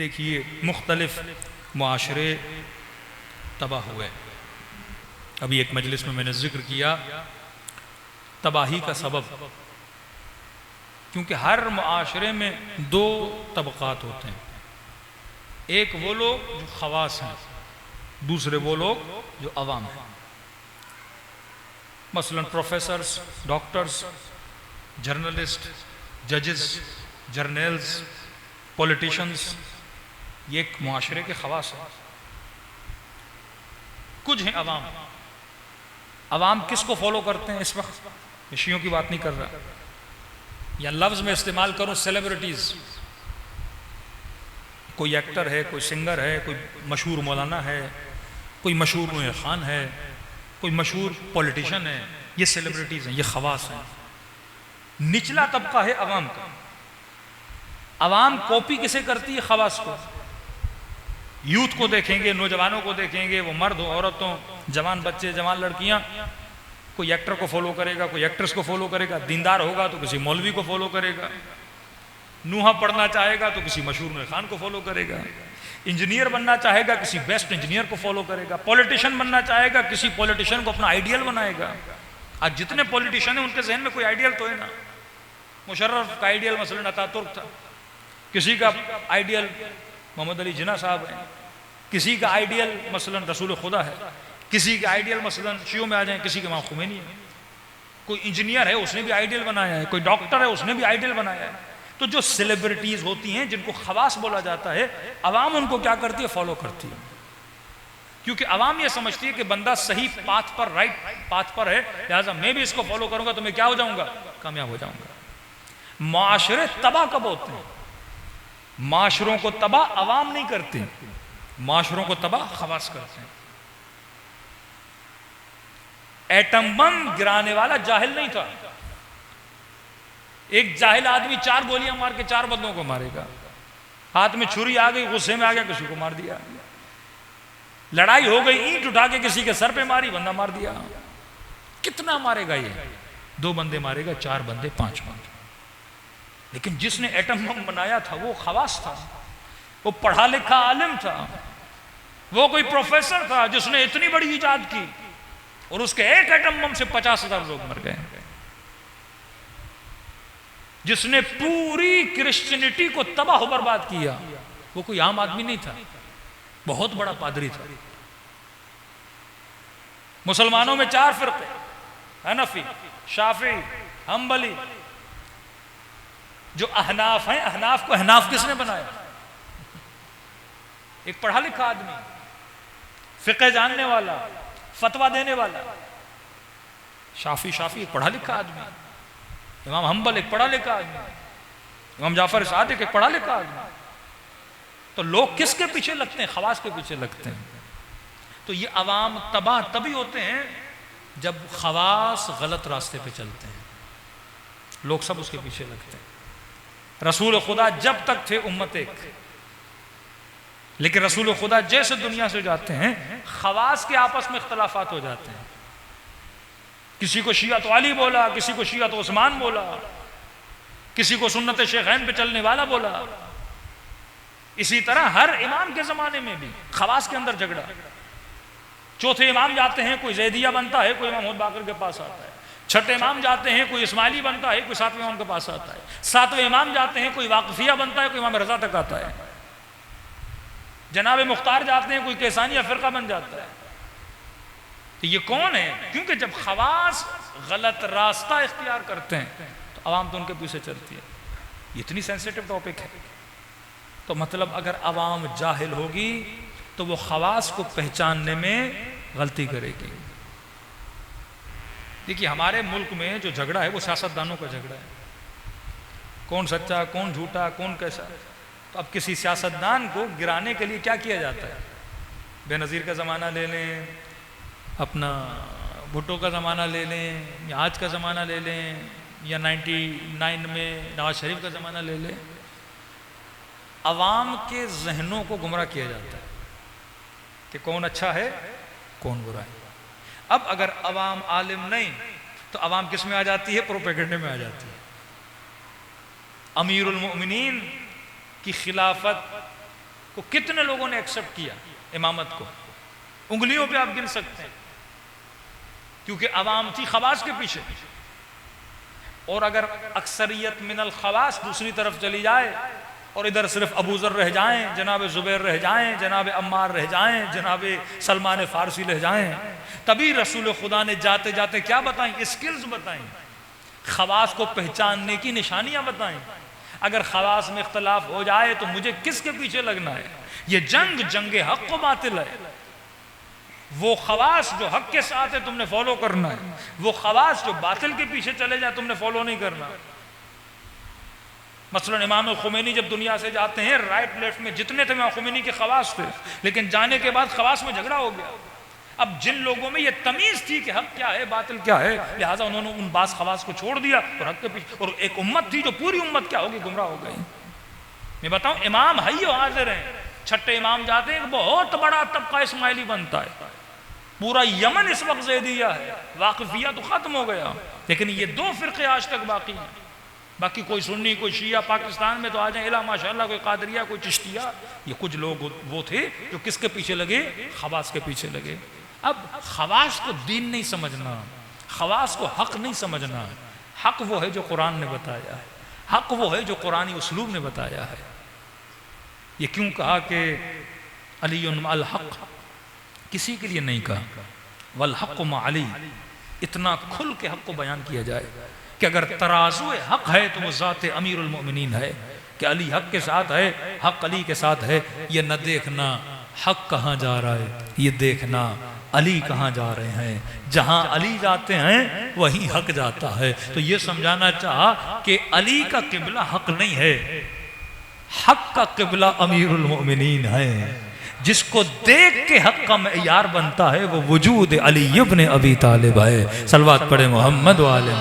देखिए मुख्तलिफ मुआशरे तबाह हुए। अभी एक मजलिस में मैंने जिक्र किया तबाही का सबब, क्योंकि हर मुआशरे में दो तबकात होते हैं, एक वो लोग जो खवास हैं, दूसरे वो लोग जो अवाम हैं। मसलन प्रोफेसर्स, डॉक्टर्स, जर्नलिस्ट, जजेस, जर्नल्स, पॉलिटिशियंस, ये एक मुआशरे के खवास हैं। कुछ हैं अवाम। अवाम किसको फॉलो करते हैं इस वक्त? शियों की बात नहीं कर रहा, या लफ्ज़ में इस्तेमाल करूं सेलिब्रिटीज़। कोई एक्टर है, कोई सिंगर है, कोई मशहूर मौलाना है, कोई मशहूर मुए खान है, कोई मशहूर पॉलिटिशियन है, ये सेलिब्रिटीज़ हैं, ये खवास हैं। निचला तबका है अवाम का। अवाम कॉपी किसे करती है? खवास को। यूथ को देखेंगे, नौजवानों को देखेंगे, वो मर्द हो, औरतों, जवान बच्चे, जवान लड़कियां, कोई एक्टर को फॉलो करेगा, कोई एक्ट्रेस को फॉलो करेगा, दीनदार होगा तो किसी मौलवी को फॉलो करेगा, नूहा पढ़ना चाहेगा तो किसी मशहूर खान को फॉलो करेगा, इंजीनियर बनना चाहेगा किसी बेस्ट इंजीनियर को फॉलो करेगा, पॉलिटिशियन बनना चाहेगा किसी पॉलिटिशियन को अपना आइडियल बनाएगा। आज जितने पॉलिटिशियन हैं उनके जहन में कोई आइडियल तो है ना। मुशर्रफ का आइडियल मसलन अतातुर्क था, किसी का आइडियल मोहम्मद अली जिन्ना साहब है, किसी का आइडियल मसलन रसूल खुदा है, किसी का आइडियल मसलन शियों में आ जाए किसी के इमाम खुमैनी है। कोई इंजीनियर है उसने भी आइडियल बनाया है, कोई डॉक्टर है उसने भी आइडियल बनाया है। तो जो सेलिब्रिटीज होती हैं जिनको खवास बोला जाता है, अवाम उनको क्या करती है? फॉलो करती है, क्योंकि अवाम ये समझती है कि बंदा सही पाथ पर, राइट पाथ पर है, लिहाजा मैं भी इसको फॉलो करूंगा तो मैं क्या हो जाऊंगा? कामयाब हो जाऊंगा। माशरे तबाह कब होते हैं? माशरों को तबाह अवाम नहीं करते, माशरों को तबाह खवास करते हैं। एटम बम गिराने वाला जाहिल नहीं था। एक जाहिल आदमी 4 गोलियां मार के 4 बंदों को मारेगा, हाथ में छुरी आ गई, गुस्से में आ गया, किसी को मार दिया। लड़ाई हो गई, ईंट उठा के किसी के सर पे मारी, बंदा मार दिया। कितना मारेगा ये? 2 बंदे मारेगा, 4 बंदे, 5 बंदे। लेकिन जिसने एटम बम बनाया था वो खवास था, वो पढ़ा लिखा आलिम था, वो कोई प्रोफेसर था जिसने इतनी बड़ी इजाद की, और उसके एक एटम बम से 50,000 लोग मर गए। जिसने पूरी क्रिश्चियनिटी को तबाह बर्बाद किया वो कोई आम आदमी नहीं था, बहुत बड़ा पादरी था। मुसलमानों में 4 फिरके, हनफी, शाफी, हम्बली। जो अहनाफ हैं, अहनाफ को अहनाफ किसने बनाया? एक पढ़ा लिखा आदमी, फिक़ह जानने वाला, फतवा देने वाला। शाफी एक पढ़ा लिखा आदमी, इमाम हम्बल एक पढ़ा लिखा आदमी, इमाम जाफर सादिक एक पढ़ा लिखा आदमी। तो लोग किसके पीछे लगते हैं? खवास के पीछे लगते हैं। तो ये अवाम तबाह तभी होते हैं जब खवास गलत रास्ते पे चलते हैं, लोग सब उसके पीछे लगते हैं। रसूल खुदा जब तक थे उम्मत एक, लेकिन रसूल खुदा जैसे दुनिया से जाते हैं खवास के आपस में इख्तलाफात हो जाते हैं। किसी को शिया तो अली बोला, किसी को शिया तो उस्मान बोला, किसी को सुन्नत शेखैन पे चलने वाला बोला। इसी तरह हर इमाम के जमाने में भी खवास के अंदर झगड़ा। चौथे इमाम जाते हैं, कोई जैदिया बनता है, कोई इमाम मुहम्मद बाकर के पास आता है। छठे इमाम जाते हैं, कोई इस्माइली बनता है, कोई 7वें इमाम के पास आता है। 7वें इमाम जाते हैं, कोई वाक़िफिया बनता है, कोई इमाम रज़ा तक आता है। जनाब मुख्तार जाते हैं, कोई कैसानिया फिरका बन जाता है। तो ये कौन है? क्योंकि जब खवास गलत रास्ता इख्तियार करते हैं तो अवाम तो उनके पीछे चलती है। इतनी सेंसिटिव टॉपिक है। तो मतलब अगर अवाम जाहिल होगी तो वो खवास को पहचानने में गलती करेगी। देखिए हमारे मुल्क में जो झगड़ा है वो सियासतदानों का झगड़ा है, कौन सच्चा, कौन झूठा, कौन कैसा। तो अब किसी सियासतदान को गिराने के लिए क्या किया जाता है? बेनज़ीर का ज़माना ले लें, अपना भुट्टो का ज़माना ले लें, या आज का ज़माना ले लें, या 99 में नवाज शरीफ का ज़माना ले लें। अवाम के जहनों को गुमराह किया जाता है कि कौन अच्छा है, कौन बुरा है। अब अगर अवाम आलिम नहीं तो अवाम किस में आ जाती है? प्रोपेगेंडे में आ जाती है। अमीरुल मोमिनीन की खिलाफत को कितने लोगों ने एक्सेप्ट किया इमामत को? उंगलियों पे आप गिन सकते हैं, क्योंकि अवाम थी खवास के पीछे। और अगर अक्सरियत मिनल खवास दूसरी तरफ चली जाए और इधर सिर्फ अबू ज़र रह जाएं, जनाब ज़ुबैर रह जाएं, जनाब अम्मार रह जाएं, जनाब सलमान फारसी रह जाएं, तभी रसूल खुदा ने जाते जाते क्या बताएं? स्किल्स बताएं, खवास को पहचानने की निशानियां बताएं। अगर खवास में इख्तलाफ हो जाए तो मुझे किसके पीछे लगना है? ये जंग जंगे हक को बातिल है। वो खवास जो हक के साथ है तुमने फॉलो करना है, वो खवास जो बातिल के पीछे चले जाए तुमने फॉलो नहीं करना। मसलन इमाम खुमैनी जब दुनिया से जाते हैं, राइट लेफ्ट में जितने थे इमाम खुमैनी के खवास थे, लेकिन जाने के बाद खवास में झगड़ा हो गया। अब जिन लोगों में ये तमीज थी कि हक क्या है बातिल क्या है, लिहाजा उन्होंने उन बास खवास को छोड़ दिया और हक के पीछे, और एक उम्मत थी जो पूरी उम्मत क्या होगी? गुमराह हो गई। मैं बताऊं, इमाम हय्यो हाजिर हैं, छठे इमाम जाते हैं, बहुत बड़ा तबका इस्माइली बनता है। पूरा यमन इस वक्त ज़ैदिया है, वाक़िफिया तो खत्म हो गया, लेकिन ये दो फिरके आज तक बाकी हैं। बाकी कोई सुन्नी कोई शिया, पाकिस्तान में तो आ जाए इला माशाअल्लाह, कोई कादरिया कोई चिश्तिया, ये कुछ लोग वो थे जो किसके पीछे लगे? खवास के पीछे लगे। अब खवास को दीन नहीं समझना, खवास को हक नहीं समझना। हक वो है जो कुरान ने बताया है, हक वो है जो कुरानी उसलूब ने बताया है। ये क्यों कहा कि अलीयुन अल हक, किसी के लिए नहीं कहा वल हक मा अली, इतना खुल के हक को बयान किया जाए कि अगर तराजू हक है तो वो ज़ात अमीरुल मोमिनीन है, कि अली हक के साथ है, हक अली के साथ है। ये न देखना हक कहाँ जा रहा है, ये देखना अली कहाँ जा रहे हैं। जहाँ अली जाते हैं वहीं हक जाता है। तो ये समझाना चाहा कि अली का किबला हक नहीं है, हक का किबला अमीरुल मोमिनीन है। जिसको देख के हक का मेयार बनता है वो वजूद अली इब्न अबी तालिब है। सलवात पढ़े मोहम्मद वाले।